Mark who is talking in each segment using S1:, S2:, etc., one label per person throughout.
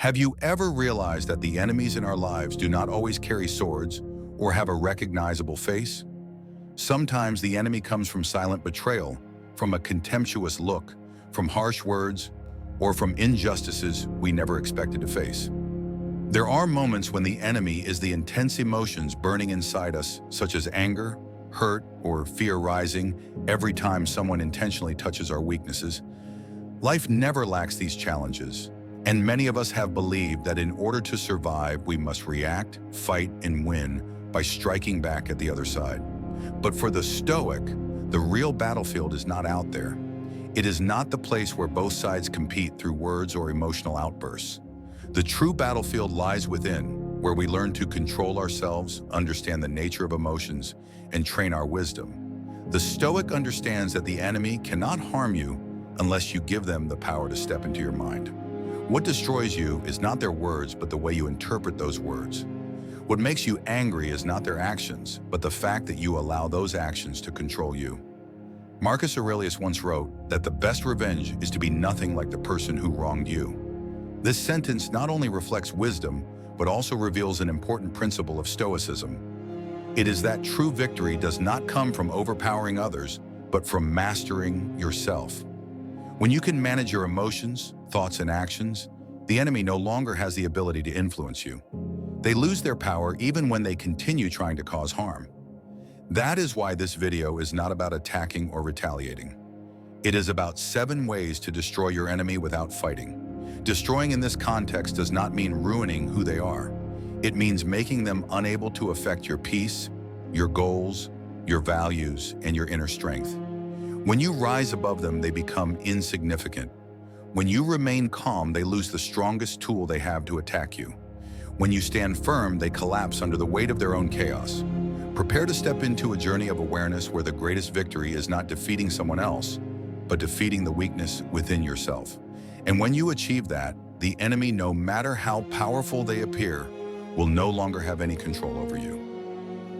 S1: Have you ever realized that the enemies in our lives do not always carry swords or have a recognizable face? Sometimes the enemy comes from silent betrayal, from a contemptuous look, from harsh words, or from injustices we never expected to face. There are moments when the enemy is the intense emotions burning inside us, such as anger, hurt, or fear rising every time someone intentionally touches our weaknesses. Life never lacks these challenges, and many of us have believed that in order to survive, we must react, fight, and win by striking back at the other side. But for the Stoic, the real battlefield is not out there. It is not the place where both sides compete through words or emotional outbursts. The true battlefield lies within, where we learn to control ourselves, understand the nature of emotions, and train our wisdom. The Stoic understands that the enemy cannot harm you unless you give them the power to step into your mind. What destroys you is not their words, but the way you interpret those words. What makes you angry is not their actions, but the fact that you allow those actions to control you. Marcus Aurelius once wrote that the best revenge is to be nothing like the person who wronged you. This sentence not only reflects wisdom, but also reveals an important principle of Stoicism. It is that true victory does not come from overpowering others, but from mastering yourself. When you can manage your emotions, thoughts, and actions, the enemy no longer has the ability to influence you. They lose their power even when they continue trying to cause harm. That is why this video is not about attacking or retaliating. It is about 7 ways to destroy your enemy without fighting. Destroying in this context does not mean ruining who they are. It means making them unable to affect your peace, your goals, your values, and your inner strength. When you rise above them, they become insignificant. When you remain calm, they lose the strongest tool they have to attack you. When you stand firm, they collapse under the weight of their own chaos. Prepare to step into a journey of awareness where the greatest victory is not defeating someone else, but defeating the weakness within yourself. And when you achieve that, the enemy, no matter how powerful they appear, will no longer have any control over you.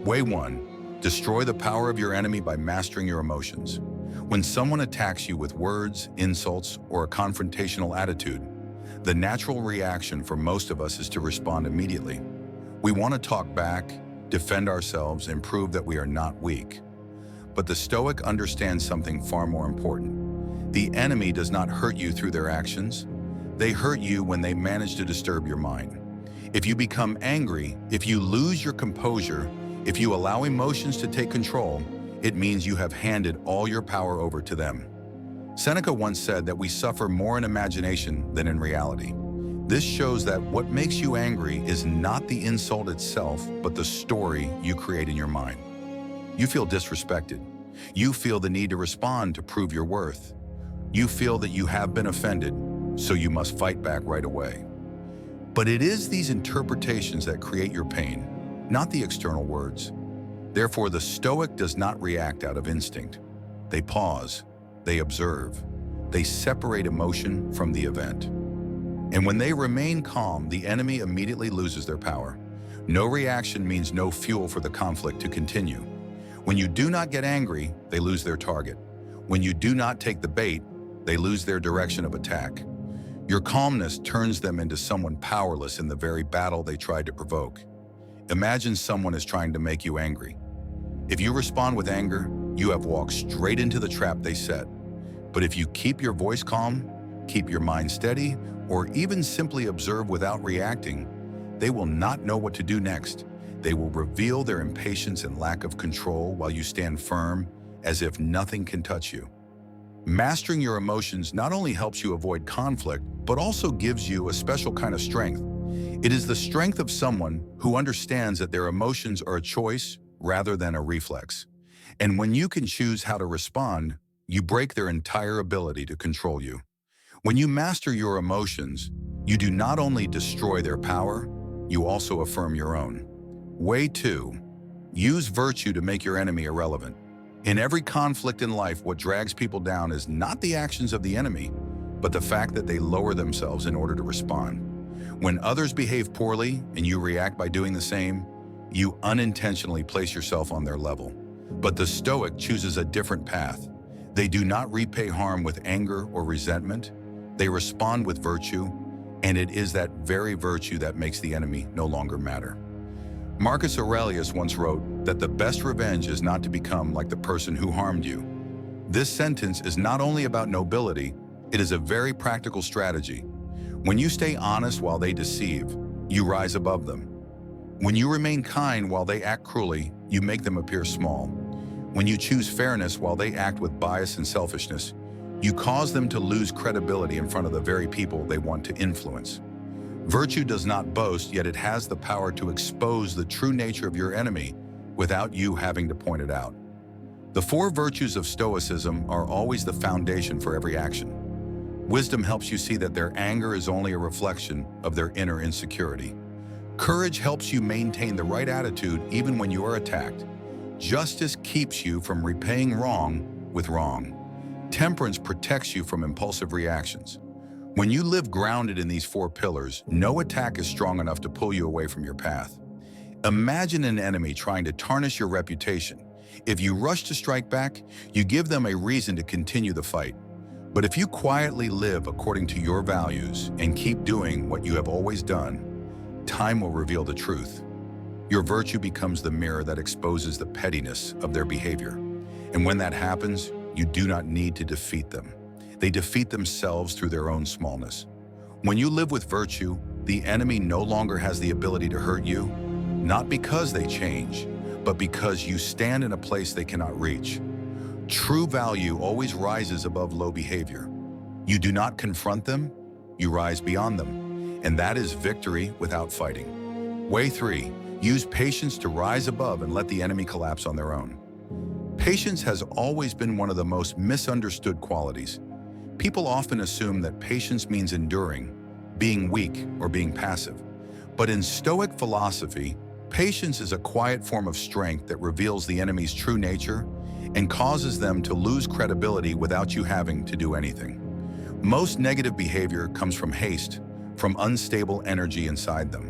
S1: Way 1. Destroy the power of your enemy by mastering your emotions. When someone attacks you with words, insults, or a confrontational attitude, the natural reaction for most of us is to respond immediately. We want to talk back, defend ourselves, and prove that we are not weak. But the Stoic understands something far more important. The enemy does not hurt you through their actions. They hurt you when they manage to disturb your mind. If you become angry, if you lose your composure, if you allow emotions to take control, it means you have handed all your power over to them. Seneca once said that we suffer more in imagination than in reality. This shows that what makes you angry is not the insult itself, but the story you create in your mind. You feel disrespected. You feel the need to respond to prove your worth. You feel that you have been offended, so you must fight back right away. But it is these interpretations that create your pain, not the external words. Therefore, the Stoic does not react out of instinct. They pause. They observe. They separate emotion from the event. And when they remain calm, the enemy immediately loses their power. No reaction means no fuel for the conflict to continue. When you do not get angry, they lose their target. When you do not take the bait, they lose their direction of attack. Your calmness turns them into someone powerless in the very battle they tried to provoke. Imagine someone is trying to make you angry. If you respond with anger, you have walked straight into the trap they set. But if you keep your voice calm, keep your mind steady, or even simply observe without reacting, they will not know what to do next. They will reveal their impatience and lack of control while you stand firm, as if nothing can touch you. Mastering your emotions not only helps you avoid conflict, but also gives you a special kind of strength. It is the strength of someone who understands that their emotions are a choice rather than a reflex. And when you can choose how to respond, you break their entire ability to control you. When you master your emotions, you do not only destroy their power, you also affirm your own. Way 2. Use virtue to make your enemy irrelevant. In every conflict in life, what drags people down is not the actions of the enemy, but the fact that they lower themselves in order to respond. When others behave poorly and you react by doing the same, you unintentionally place yourself on their level. But the Stoic chooses a different path. They do not repay harm with anger or resentment. They respond with virtue. And it is that very virtue that makes the enemy no longer matter. Marcus Aurelius once wrote that the best revenge is not to become like the person who harmed you. This sentence is not only about nobility, it is a very practical strategy. When you stay honest while they deceive, you rise above them. When you remain kind while they act cruelly, you make them appear small. When you choose fairness while they act with bias and selfishness, you cause them to lose credibility in front of the very people they want to influence. Virtue does not boast, yet it has the power to expose the true nature of your enemy without you having to point it out. The four virtues of Stoicism are always the foundation for every action. Wisdom helps you see that their anger is only a reflection of their inner insecurity. Courage helps you maintain the right attitude even when you are attacked. Justice keeps you from repaying wrong with wrong. Temperance protects you from impulsive reactions. When you live grounded in these four pillars, no attack is strong enough to pull you away from your path. Imagine an enemy trying to tarnish your reputation. If you rush to strike back, you give them a reason to continue the fight. But if you quietly live according to your values and keep doing what you have always done, time will reveal the truth. Your virtue becomes the mirror that exposes the pettiness of their behavior. And when that happens, you do not need to defeat them. They defeat themselves through their own smallness. When you live with virtue, the enemy no longer has the ability to hurt you, not because they change, but because you stand in a place they cannot reach. True value always rises above low behavior. You do not confront them, you rise beyond them. And that is victory without fighting. Way 3, use patience to rise above and let the enemy collapse on their own. Patience has always been one of the most misunderstood qualities. People often assume that patience means enduring, being weak, or being passive. But in Stoic philosophy, patience is a quiet form of strength that reveals the enemy's true nature and causes them to lose credibility without you having to do anything. Most negative behavior comes from haste, from unstable energy inside them.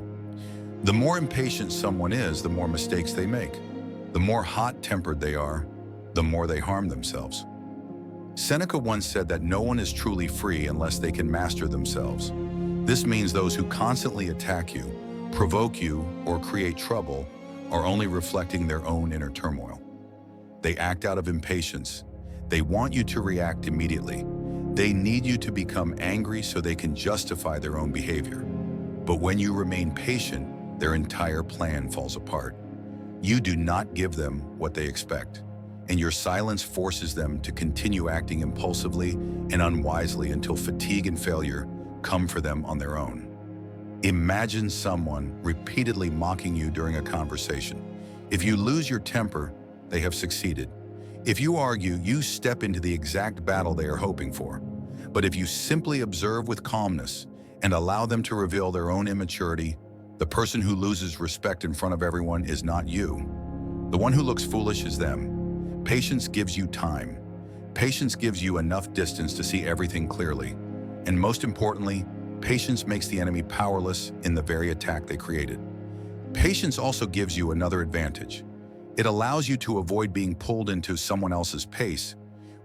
S1: The more impatient someone is, the more mistakes they make. The more hot-tempered they are, the more they harm themselves. Seneca once said that no one is truly free unless they can master themselves. This means those who constantly attack you, provoke you, or create trouble are only reflecting their own inner turmoil. They act out of impatience. They want you to react immediately. They need you to become angry so they can justify their own behavior. But when you remain patient, their entire plan falls apart. You do not give them what they expect, and your silence forces them to continue acting impulsively and unwisely until fatigue and failure come for them on their own. Imagine someone repeatedly mocking you during a conversation. If you lose your temper, they have succeeded. If you argue, you step into the exact battle they are hoping for. But if you simply observe with calmness and allow them to reveal their own immaturity, the person who loses respect in front of everyone is not you. The one who looks foolish is them. Patience gives you time. Patience gives you enough distance to see everything clearly. And most importantly, patience makes the enemy powerless in the very attack they created. Patience also gives you another advantage. It allows you to avoid being pulled into someone else's pace.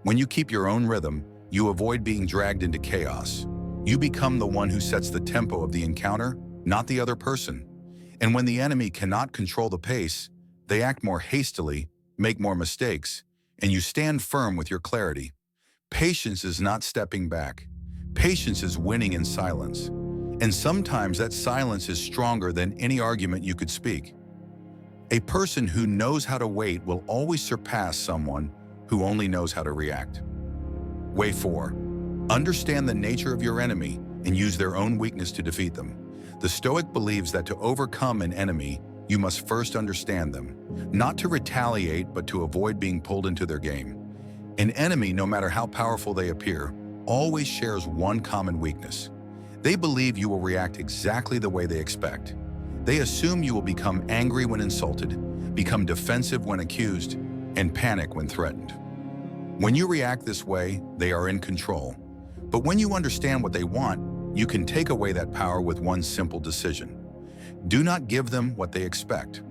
S1: When you keep your own rhythm, you avoid being dragged into chaos. You become the one who sets the tempo of the encounter, not the other person. And when the enemy cannot control the pace, they act more hastily, make more mistakes, and you stand firm with your clarity. Patience is not stepping back. Patience is winning in silence. And sometimes that silence is stronger than any argument you could speak. A person who knows how to wait will always surpass someone who only knows how to react. Way 4. Understand the nature of your enemy and use their own weakness to defeat them. The Stoic believes that to overcome an enemy, you must first understand them, not to retaliate, but to avoid being pulled into their game. An enemy, no matter how powerful they appear, always shares one common weakness. They believe you will react exactly the way they expect. They assume you will become angry when insulted, become defensive when accused, and panic when threatened. When you react this way, they are in control. But when you understand what they want, you can take away that power with one simple decision. Do not give them what they expect.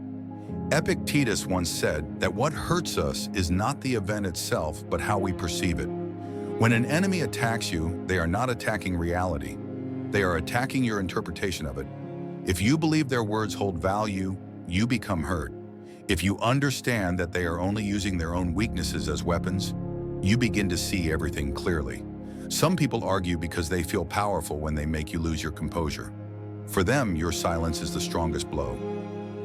S1: Epictetus once said that what hurts us is not the event itself, but how we perceive it. When an enemy attacks you, they are not attacking reality. They are attacking your interpretation of it. If you believe their words hold value, you become hurt. If you understand that they are only using their own weaknesses as weapons, you begin to see everything clearly. Some people argue because they feel powerful when they make you lose your composure. For them, your silence is the strongest blow.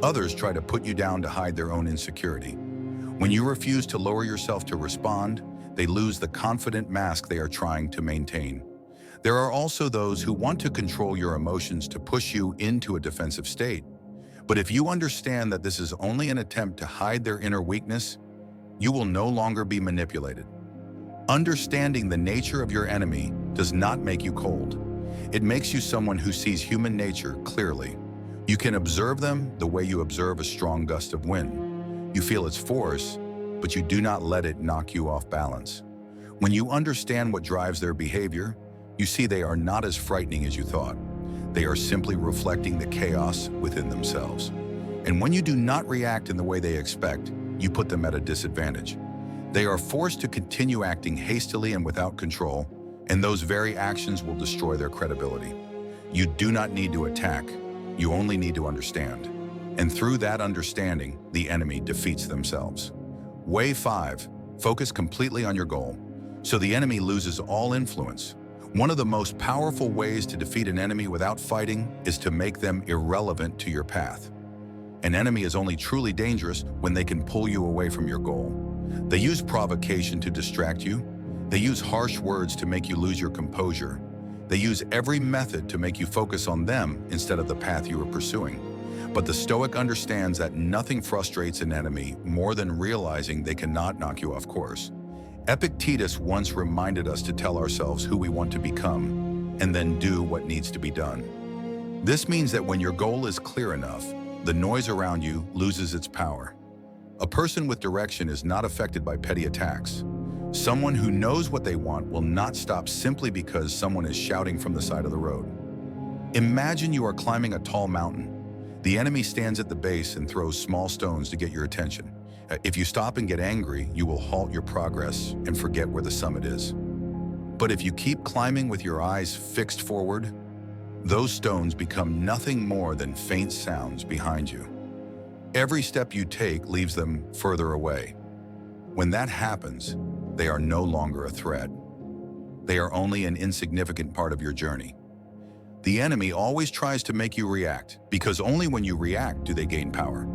S1: Others try to put you down to hide their own insecurity. When you refuse to lower yourself to respond, they lose the confident mask they are trying to maintain. There are also those who want to control your emotions to push you into a defensive state. But if you understand that this is only an attempt to hide their inner weakness, you will no longer be manipulated. Understanding the nature of your enemy does not make you cold. It makes you someone who sees human nature clearly. You can observe them the way you observe a strong gust of wind. You feel its force, but you do not let it knock you off balance. When you understand what drives their behavior, you see they are not as frightening as you thought. They are simply reflecting the chaos within themselves. And when you do not react in the way they expect, you put them at a disadvantage. They are forced to continue acting hastily and without control, and those very actions will destroy their credibility. You do not need to attack, you only need to understand. And through that understanding, the enemy defeats themselves. Way 5, focus completely on your goal, so the enemy loses all influence. One of the most powerful ways to defeat an enemy without fighting is to make them irrelevant to your path. An enemy is only truly dangerous when they can pull you away from your goal. They use provocation to distract you. They use harsh words to make you lose your composure. They use every method to make you focus on them instead of the path you are pursuing. But the Stoic understands that nothing frustrates an enemy more than realizing they cannot knock you off course. Epictetus once reminded us to tell ourselves who we want to become and then do what needs to be done. This means that when your goal is clear enough, the noise around you loses its power. A person with direction is not affected by petty attacks. Someone who knows what they want will not stop simply because someone is shouting from the side of the road. Imagine you are climbing a tall mountain. The enemy stands at the base and throws small stones to get your attention. If you stop and get angry, you will halt your progress and forget where the summit is. But if you keep climbing with your eyes fixed forward, those stones become nothing more than faint sounds behind you. Every step you take leaves them further away. When that happens, they are no longer a threat. They are only an insignificant part of your journey. The enemy always tries to make you react, because only when you react do they gain power.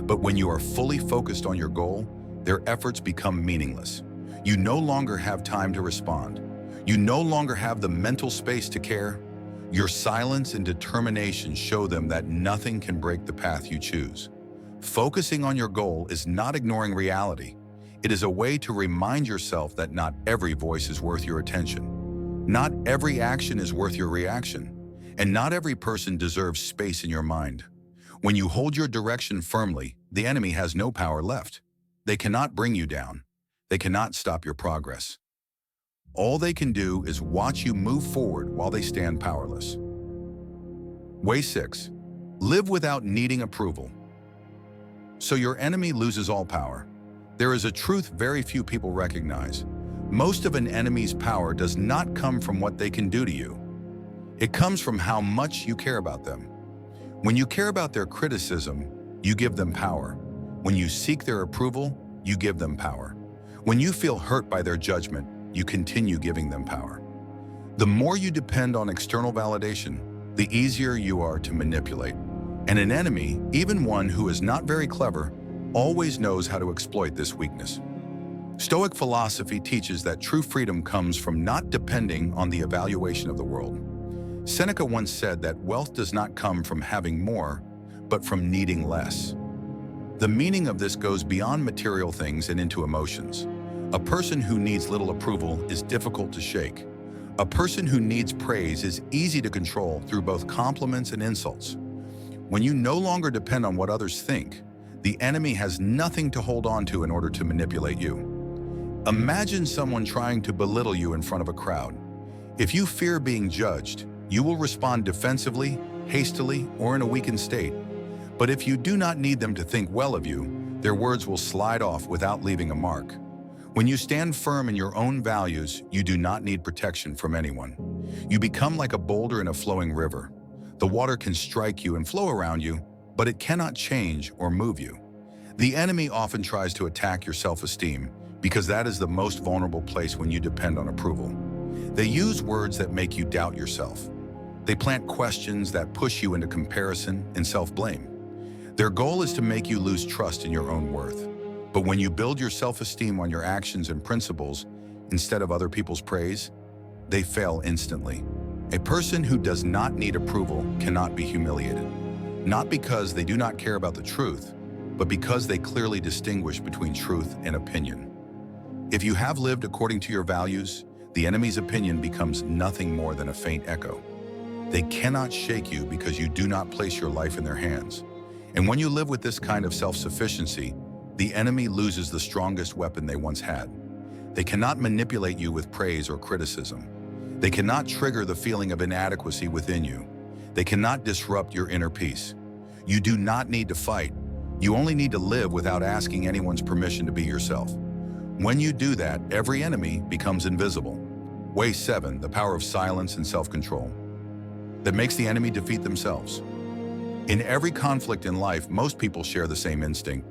S1: But when you are fully focused on your goal, their efforts become meaningless. You no longer have time to respond. You no longer have the mental space to care. Your silence and determination show them that nothing can break the path you choose. Focusing on your goal is not ignoring reality. It is a way to remind yourself that not every voice is worth your attention. Not every action is worth your reaction. And not every person deserves space in your mind. When you hold your direction firmly, the enemy has no power left. They cannot bring you down. They cannot stop your progress. All they can do is watch you move forward while they stand powerless. Way 6. Live without needing approval. So your enemy loses all power. There is a truth very few people recognize. Most of an enemy's power does not come from what they can do to you. It comes from how much you care about them. When you care about their criticism, you give them power. When you seek their approval, you give them power. When you feel hurt by their judgment, you continue giving them power. The more you depend on external validation, the easier you are to manipulate. And an enemy, even one who is not very clever, always knows how to exploit this weakness. Stoic philosophy teaches that true freedom comes from not depending on the evaluation of the world. Seneca once said that wealth does not come from having more, but from needing less. The meaning of this goes beyond material things and into emotions. A person who needs little approval is difficult to shake. A person who needs praise is easy to control through both compliments and insults. When you no longer depend on what others think, the enemy has nothing to hold on to in order to manipulate you. Imagine someone trying to belittle you in front of a crowd. If you fear being judged, you will respond defensively, hastily, or in a weakened state. But if you do not need them to think well of you, their words will slide off without leaving a mark. When you stand firm in your own values, you do not need protection from anyone. You become like a boulder in a flowing river. The water can strike you and flow around you, but it cannot change or move you. The enemy often tries to attack your self-esteem because that is the most vulnerable place when you depend on approval. They use words that make you doubt yourself. They plant questions that push you into comparison and self-blame. Their goal is to make you lose trust in your own worth. But when you build your self-esteem on your actions and principles instead of other people's praise, they fail instantly. A person who does not need approval cannot be humiliated, not because they do not care about the truth, but because they clearly distinguish between truth and opinion. If you have lived according to your values, the enemy's opinion becomes nothing more than a faint echo. They cannot shake you because you do not place your life in their hands. And when you live with this kind of self-sufficiency, the enemy loses the strongest weapon they once had. They cannot manipulate you with praise or criticism. They cannot trigger the feeling of inadequacy within you. They cannot disrupt your inner peace. You do not need to fight. You only need to live without asking anyone's permission to be yourself. When you do that, every enemy becomes invisible. Way 7, the power of silence and self-control. That makes the enemy defeat themselves. In every conflict in life, most people share the same instinct.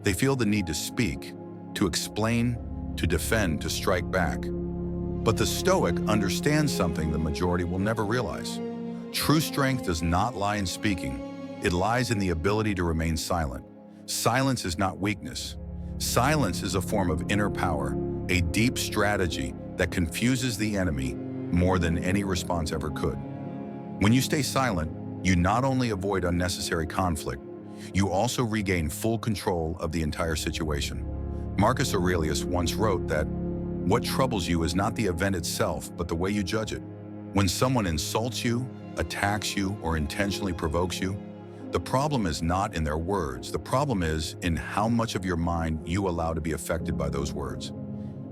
S1: They feel the need to speak, to explain, to defend, to strike back. But the Stoic understands something the majority will never realize. True strength does not lie in speaking. It lies in the ability to remain silent. Silence is not weakness. Silence is a form of inner power, a deep strategy that confuses the enemy more than any response ever could. When you stay silent, you not only avoid unnecessary conflict, you also regain full control of the entire situation. Marcus Aurelius once wrote that, "What troubles you is not the event itself, but the way you judge it." When someone insults you, attacks you, or intentionally provokes you, the problem is not in their words. The problem is in how much of your mind you allow to be affected by those words.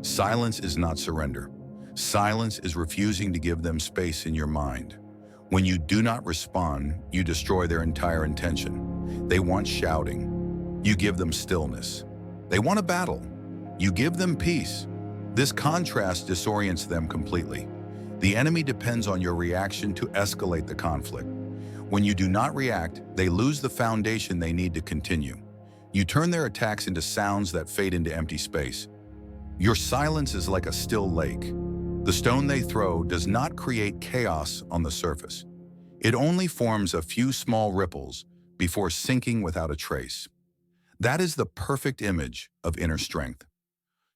S1: Silence is not surrender. Silence is refusing to give them space in your mind. When you do not respond, you destroy their entire intention. They want shouting. You give them stillness. They want a battle. You give them peace. This contrast disorients them completely. The enemy depends on your reaction to escalate the conflict. When you do not react, they lose the foundation they need to continue. You turn their attacks into sounds that fade into empty space. Your silence is like a still lake. The stone they throw does not create chaos on the surface. It only forms a few small ripples before sinking without a trace. That is the perfect image of inner strength.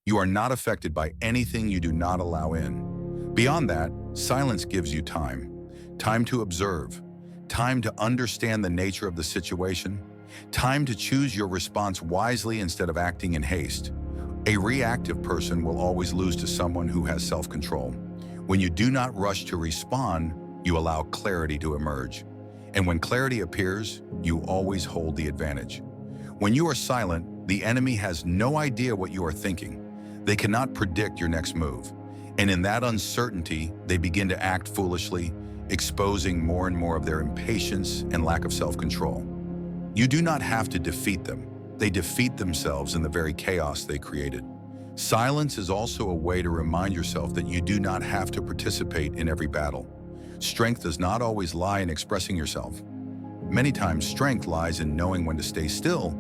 S1: You are not affected by anything you do not allow in. Beyond that, silence gives you time. Time to observe. Time to understand the nature of the situation. Time to choose your response wisely instead of acting in haste. A reactive person will always lose to someone who has self-control. When you do not rush to respond, you allow clarity to emerge. And when clarity appears, you always hold the advantage. When you are silent, the enemy has no idea what you are thinking. They cannot predict your next move. And in that uncertainty, they begin to act foolishly, exposing more and more of their impatience and lack of self-control. You do not have to defeat them. They defeat themselves in the very chaos they created. Silence is also a way to remind yourself that you do not have to participate in every battle. Strength does not always lie in expressing yourself. Many times, strength lies in knowing when to stay still,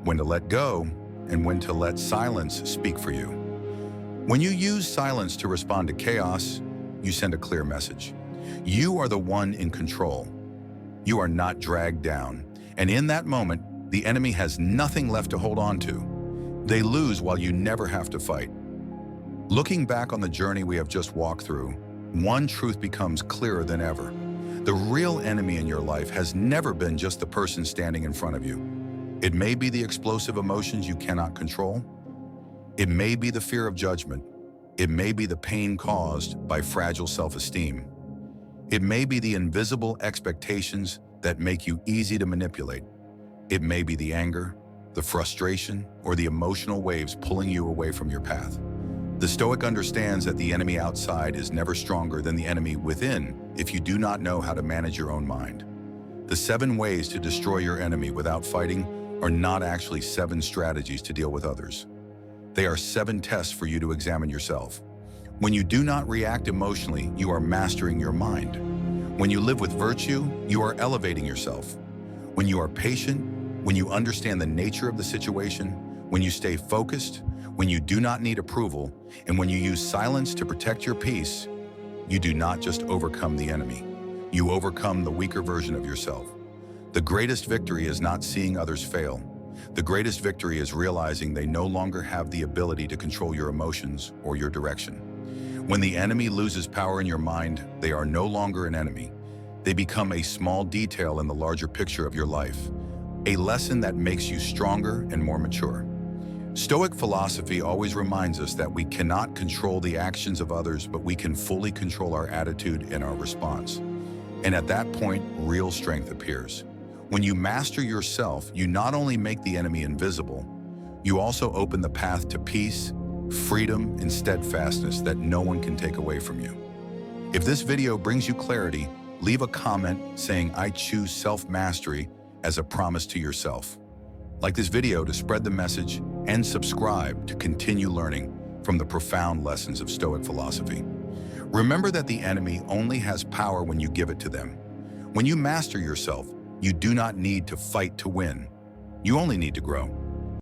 S1: when to let go, and when to let silence speak for you. When you use silence to respond to chaos, you send a clear message. You are the one in control. You are not dragged down. And in that moment, the enemy has nothing left to hold on to. They lose while you never have to fight. Looking back on the journey we have just walked through, one truth becomes clearer than ever. The real enemy in your life has never been just the person standing in front of you. It may be the explosive emotions you cannot control. It may be the fear of judgment. It may be the pain caused by fragile self-esteem. It may be the invisible expectations that make you easy to manipulate. It may be the anger, the frustration, or the emotional waves pulling you away from your path. The Stoic understands that the enemy outside is never stronger than the enemy within if you do not know how to manage your own mind. The 7 ways to destroy your enemy without fighting are not actually 7 strategies to deal with others. They are 7 tests for you to examine yourself. When you do not react emotionally, you are mastering your mind. When you live with virtue, you are elevating yourself. When you are patient, when you understand the nature of the situation, when you stay focused, when you do not need approval, and when you use silence to protect your peace, you do not just overcome the enemy. You overcome the weaker version of yourself. The greatest victory is not seeing others fail. The greatest victory is realizing they no longer have the ability to control your emotions or your direction. When the enemy loses power in your mind, they are no longer an enemy. They become a small detail in the larger picture of your life, a lesson that makes you stronger and more mature. Stoic philosophy always reminds us that we cannot control the actions of others, but we can fully control our attitude and our response. And at that point, real strength appears. When you master yourself, you not only make the enemy invisible, you also open the path to peace, freedom, and steadfastness that no one can take away from you. If this video brings you clarity, leave a comment saying, "I choose self-mastery," as a promise to yourself. Like this video to spread the message, and subscribe to continue learning from the profound lessons of Stoic philosophy. Remember that the enemy only has power when you give it to them. When you master yourself, you do not need to fight to win. You only need to grow.